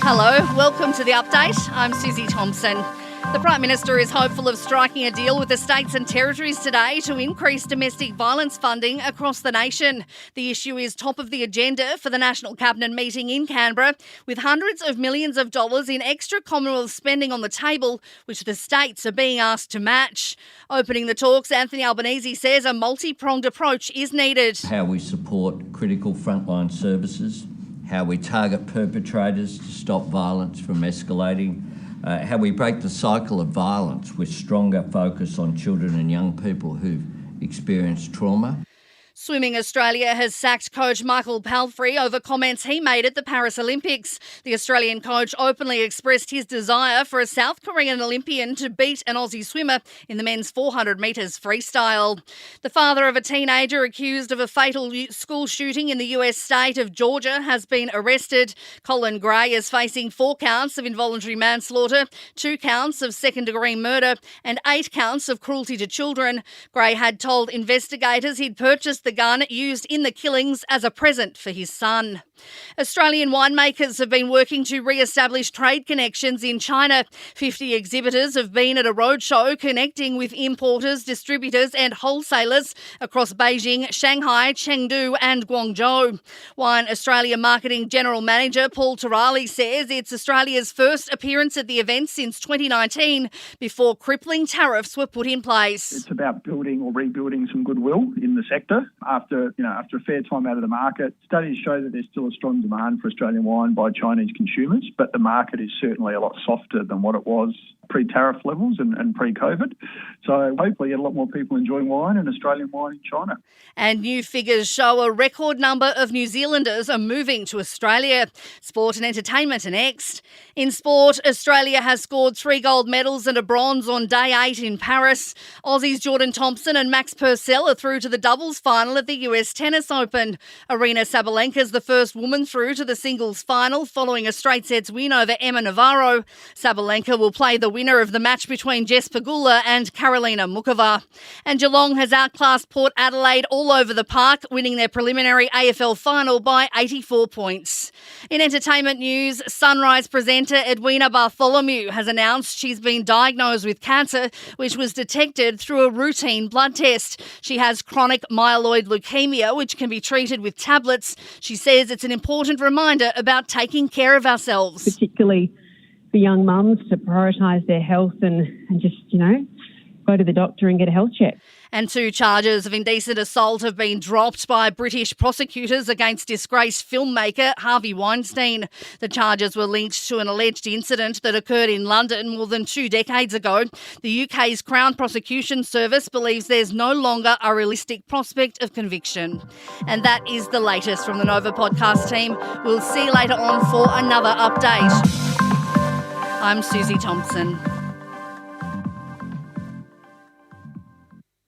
Hello, welcome to the update. I'm Susie Thompson. The Prime Minister is hopeful of striking a deal with the states and territories today to increase domestic violence funding across the nation. The issue is top of the agenda for the National Cabinet meeting in Canberra, with hundreds of millions of dollars in extra Commonwealth spending on the table, which the states are being asked to match. Opening the talks, Anthony Albanese says a multi-pronged approach is needed. How we support critical frontline services, how we target perpetrators to stop violence from escalating, how we break the cycle of violence with stronger focus on children and young people who've experienced trauma. Swimming Australia has sacked coach Michael Palfrey over comments he made at the Paris Olympics. The Australian coach openly expressed his desire for a South Korean Olympian to beat an Aussie swimmer in the men's 400 metres freestyle. The father of a teenager accused of a fatal school shooting in the US state of Georgia has been arrested. Colin Gray is facing 4 counts of involuntary manslaughter, 2 counts of second-degree murder and 8 counts of cruelty to children. Gray had told investigators he'd purchased the gun used in the killings as a present for his son. Australian winemakers have been working to re-establish trade connections in China. 50 exhibitors have been at a roadshow connecting with importers, distributors and wholesalers across Beijing, Shanghai, Chengdu and Guangzhou. Wine Australia Marketing General Manager Paul Turali says it's Australia's first appearance at the event since 2019 before crippling tariffs were put in place. It's about building or rebuilding some goodwill in the sector after a fair time out of the market. Studies show that there's still a strong demand for Australian wine by Chinese consumers, but the market is certainly a lot softer than what it was pre-tariff levels and pre-COVID. So hopefully a lot more people enjoying wine and Australian wine in China. And new figures show a record number of New Zealanders are moving to Australia. Sport and entertainment are next. In sport, Australia has scored 3 gold medals and a bronze on day 8 in Paris. Aussies Jordan Thompson and Max Purcell are through to the doubles final at the US Tennis Open. Arina Sabalenka's the first woman through to the singles final following a straight sets win over Emma Navarro. Sabalenka will play the winner of the match between Jess Pegula and Karolina Mukova. And Geelong has outclassed Port Adelaide all over the park, winning their preliminary AFL final by 84 points. In entertainment news, Sunrise presenter Edwina Bartholomew has announced she's been diagnosed with cancer, which was detected through a routine blood test. She has chronic myeloid leukemia, which can be treated with tablets. She says it's an important reminder about taking care of ourselves. Particularly for young mums to prioritise their health and just, go to the doctor and get a health check. And 2 charges of indecent assault have been dropped by British prosecutors against disgraced filmmaker Harvey Weinstein. The charges were linked to an alleged incident that occurred in London more than 2 decades ago. The UK's Crown Prosecution Service believes there's no longer a realistic prospect of conviction. And that is the latest from the Nova podcast team. We'll see you later on for another update. I'm Susie Thompson.